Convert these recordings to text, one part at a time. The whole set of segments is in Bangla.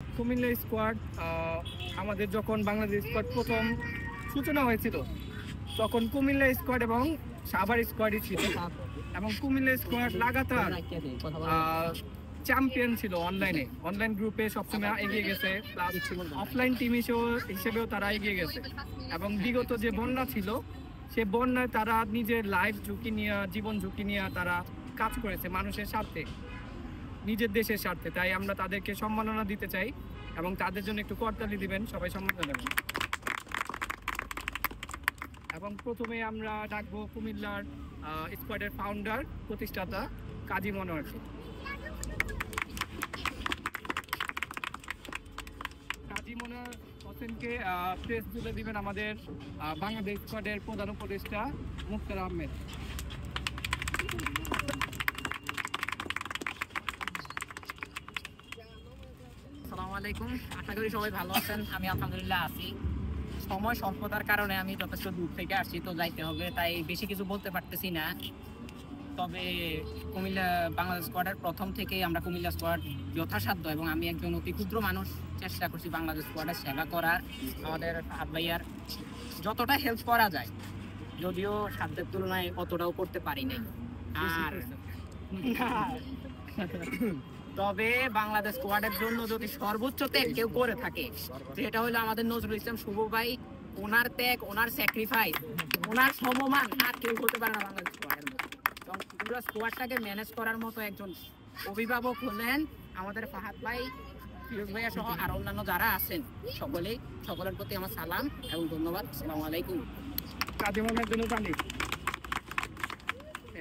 কুমিল্লা স্কোয়াড আমাদের যখন বাংলাদেশ স্কোয়াড প্রথম সূচনা হয়েছিল তখন কুমিল্লা স্কোয়াড এবং সাভার স্কোয়াডই ছিল এবং কুমিল্লা স্কোয়াড লাগাতার চ্যাম্পিয়ন ছিল অনলাইন গ্রুপে সবসময় এগিয়ে গেছে, প্লাস অফলাইন টিম হিসেবেও তারা এগিয়ে গেছে এবং বিগত যে বন্যা ছিল সে বন্যায় তারা নিজের লাইফ ঝুঁকি নিয়ে, জীবন ঝুঁকি নিয়ে তারা কাজ করেছে মানুষের স্বার্থে, নিজের দেশের স্বার্থে। তাই আমরা তাদেরকে সম্মাননা দিতে চাই এবং তাদের জন্য একটু করতালি দিবেন, সবাই সম্মান দেবেন। এবং প্রথমে আমরা ডাকবো কুমিল্লার স্কোয়াডের ফাউন্ডার, প্রতিষ্ঠাতা কাজী মনোয়ারকে। কাজী মনোয়ার হোসেনকে প্রেস তুলে দিবেন আমাদের বাংলাদেশ স্কোয়াডের প্রধান উপদেষ্টা মুক্তার আহমেদ। আসসালামু আলাইকুম, আশা করি সবাই ভালো আছেন। আমি আলহামদুলিল্লাহ আছি। সময় স্বল্পতার কারণে আমি যথেষ্ট দূর থেকে আসছি, তো যাইতে হবে, তাই বেশি কিছু বলতে পারতেছি না। তবে কুমিল্লা বাংলাদেশ স্কোয়াডের প্রথম থেকেই আমরা কুমিল্লা স্কোয়াড যথাসাধ্য, এবং আমি একজন অতি ক্ষুদ্র মানুষ, চেষ্টা করছি বাংলাদেশ স্কোয়াডের সেবা করার, আমাদের হাত ভাইয়ার যতটা হেল্প করা যায়, যদিও সাধ্যের তুলনায় অতটাও করতে পারি নাই। আর তবে বাংলাদেশ স্কোয়াডের জন্য যদি সর্বোচ্চ ত্যাগ কেউ করে থাকে, যেটা হলো আমাদের নজরুল ইসলাম শুভ ভাই, ওনার ত্যাগ, ওনার স্যাক্রিফাইস, ওনার সমমান আর কেউ হতে পারে না বাংলাদেশ স্কোয়াডের মতো। এবং পুরো স্কোয়াডটাকে ম্যানেজ করার মতো একজন অভিভাবক হলেন আমাদের ফাহাদ ভাই, ফিরোজ ভাইয়া সহ আর অন্যান্য যারা আছেন সকলের প্রতি আমার সালাম এবং ধন্যবাদ। আসসালামু আলাইকুম। কাজী মনোয়ারের জন্য জানি।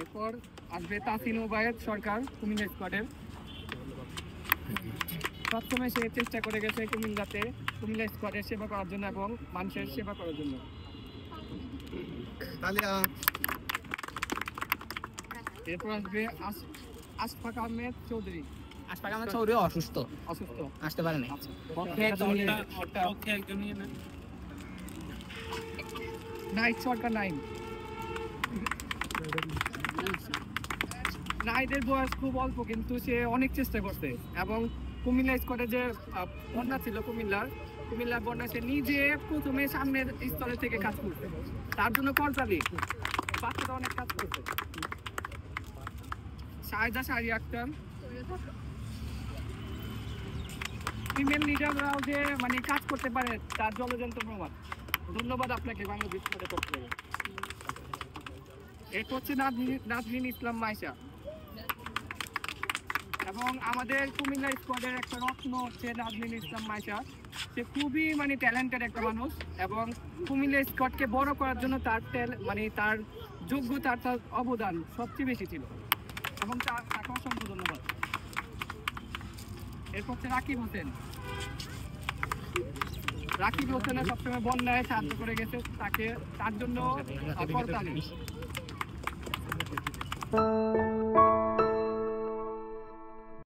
এরপর আসবে তাসিন ওবায়েদ সরকার, কুমিল্লা স্কোয়াডের। প্রথমে সে চেষ্টা করে গেছে কুমিল্লা স্কোয়াডের সেবা করার জন্য এবং মানুষের সেবা করার জন্য। এরপর আসবে আশফাক আহমেদ চৌধুরী। আশফাক আহমেদ চৌধুরী অসুস্থ আসতে পারে না। নাইট সরকার নাইটের বয়স খুব অল্প, কিন্তু সে অনেক চেষ্টা করছে এবং কুমিল্লা স্কোয়াডে যে বন্যা ছিল কুমিল্লার বন্যা সে নিজে প্রথমে সামনের স্তরে থেকে কাজ করছে, তার জন্য করতালি। বাচ্চারা অনেক কাজ করছে। শাহেদা শাহরি আক্তার, ফিমেল লিডাররাও যে মানে কাজ করতে পারে তার জলজন্ত প্রমাণ। ধন্যবাদ আপনাকে বাংলাদেশ স্কোয়াডের পক্ষ থেকে। এরপর হচ্ছে নাজনীন ইসলাম মাইশা, এবং আমাদের কুমিল্লা স্কোয়াডের একটা রত্ন হচ্ছে নাজনীন ইসলাম মাইশা। সে খুবই মানে ট্যালেন্টেড একটা মানুষ এবং কুমিল্লা স্কোয়াডকে বড় করার জন্য তার যোগ্যতা, তার অবদান সবচেয়ে বেশি ছিল এবং তাকে অসংখ্য ধন্যবাদ। এরপর হচ্ছে রাকিব হোসেনের সবসময় বন্যায় সাহায্য করে গেছে, তার জন্য করতালি।